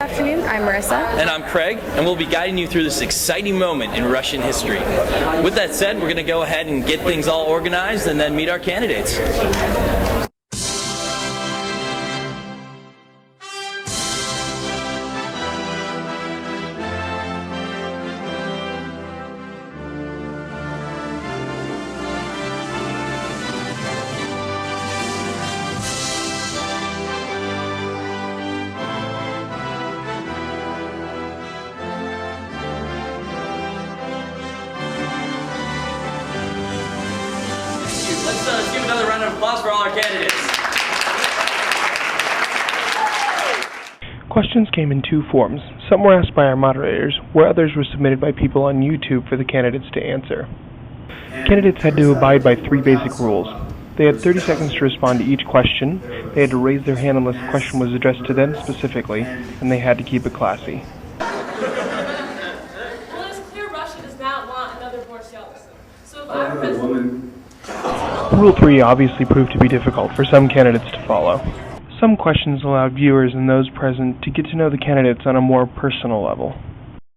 Good afternoon, I'm Marissa. And I'm Craig, and we'll be guiding you through this exciting moment in Russian history. With that said, we're going to go ahead and get things all organized and then meet our candidates. Let's give another round of applause for all our candidates. Questions came in two forms. Some were asked by our moderators, where others were submitted by people on YouTube for the candidates to answer. Candidates had to abide by three basic rules. They had 30 seconds to respond to each question, they had to raise their hand unless the question was addressed to them specifically, and they had to keep it classy. Well, it's clear Russia does not want another Boris Yeltsin. So if I'm president... Rule 3 obviously proved to be difficult for some candidates to follow. Some questions allowed viewers and those present to get to know the candidates on a more personal level.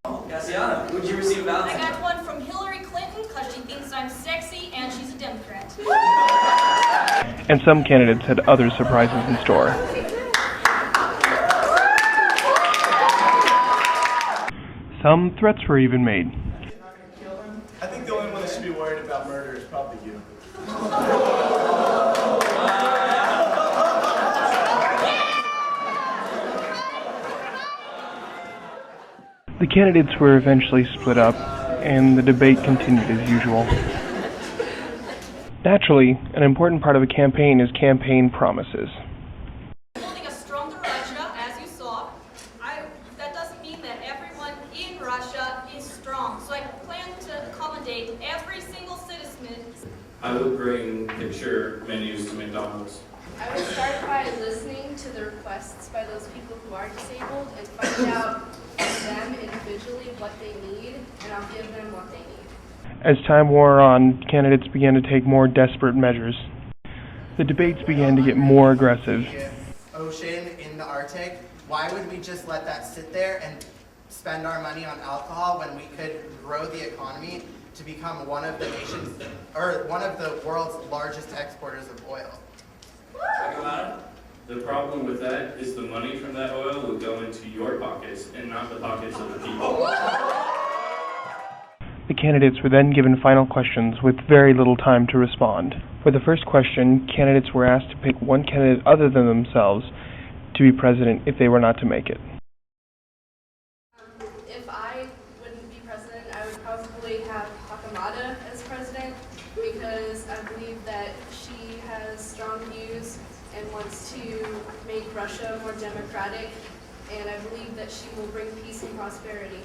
Cassiana, who did you receive about? I got one from Hillary Clinton because she thinks I'm sexy and she's a Democrat. And some candidates had other surprises in store. Some threats were even made. I think the only one that should be worried about murder is probably you. The candidates were eventually split up, and the debate continued as usual. Naturally, an important part of a campaign is campaign promises. Building a stronger Russia, as you saw. That doesn't mean that everyone in Russia is strong. So I plan to accommodate every single citizen. I would bring picture menus to McDonald's. I would start by listening to the requests by those people who are disabled and find out from them individually what they need, and I'll give them what they need. As time wore on, candidates began to take more desperate measures. The debates began to get more aggressive. Ocean in the Arctic, why would we just let that sit there and spend our money on alcohol when we could grow the economy to become one of the nation's, or one of the world's largest exporters of oil? Talk about it. The problem with that is the money from that oil will go into your pockets and not the pockets of the people. The candidates were then given final questions with very little time to respond. For the first question, candidates were asked to pick one candidate other than themselves to be president if they were not to make it. If I wouldn't be president, I would probably have Hakamada as president because I believe that she has strong views and wants to make Russia more democratic, and I believe that she will bring peace and prosperity.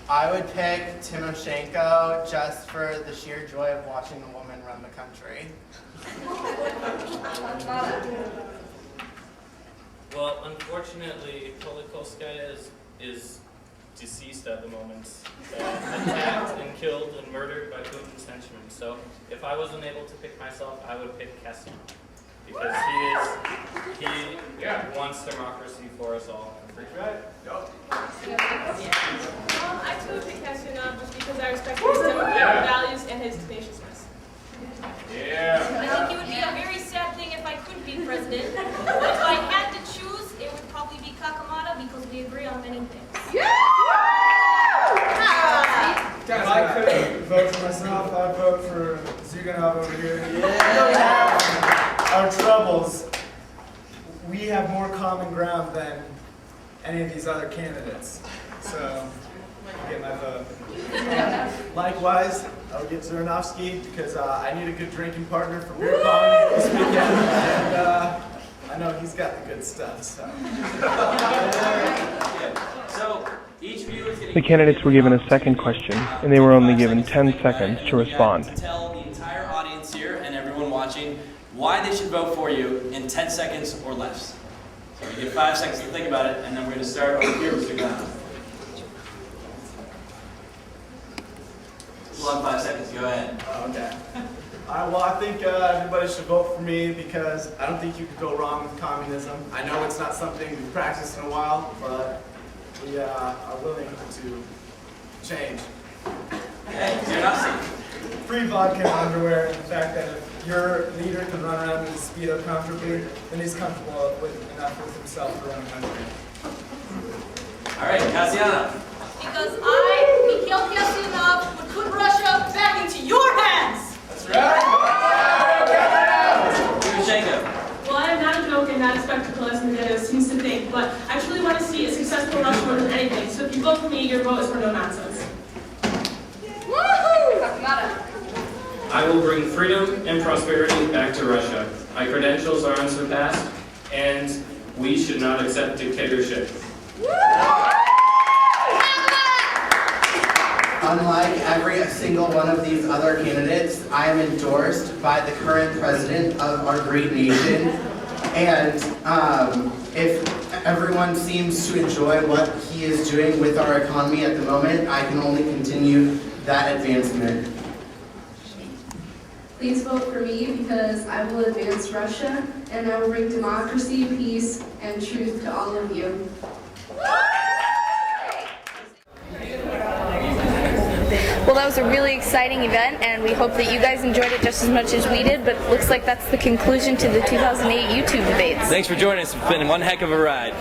I would pick Timoshenko just for the sheer joy of watching a woman run the country. Well, unfortunately, Polikovskaya is deceased at the moment, attacked and killed and murdered by Putin's henchmen. So if I wasn't able to pick myself, I would pick Kessin because he wants democracy for us all. I too would pick Kasyanov just because I respect his democratic values and his tenaciousness. I think it would be a very sad thing if I couldn't be president, but if I had to choose, it would probably be Kakamata because we agree on many things. If I could vote for myself, I'd vote for Zyuganov over here. Yeah. We have our troubles. We have more common ground than any of these other candidates. So, I get my vote. Likewise, I would get Zhirinovsky because I need a good drinking partner for beer pong this weekend, and I know he's got the good stuff. So, Each viewer is The candidates were given a second question, and they were only given 10 seconds to respond. Tell the entire audience here and everyone watching why they should vote for you in 10 seconds or less. So you get 5 seconds to think about it, and then we're going to start over here with Mr. Gunn. We'll have 5 seconds. Go ahead. okay. Well, I think everybody should vote for me because I don't think you could go wrong with communism. I know it's not something we've practiced in a while, but we are willing to change. Hey, you're Nazi. Free vodka and underwear, and the fact that if your leader can run around in a Speedo comfortably, then he's comfortable enough with himself to run a country. All right, Cassiana. Because I, Mikhail Kasyanov, would put Russia back into your hands! That's right! Lukashenko. Well, I am not a joke and not a spectacle as Medvedev seems to think, but I truly want to see a successful Russia more than anything. So if you vote for me, your vote is for no nonsense. Woohoo! I will bring freedom and prosperity back to Russia. My credentials are unsurpassed, and we should not accept dictatorship. Unlike every single one of these other candidates, I am endorsed by the current president of our great nation. And if everyone seems to enjoy what he is doing with our economy at the moment, I can only continue that advancement. Please vote for me because I will advance Russia and I will bring democracy, peace, and truth to all of you. Well, that was a really exciting event, and we hope that you guys enjoyed it just as much as we did, but it looks like that's the conclusion to the 2008 YouTube debates. Thanks for joining us. It's been one heck of a ride.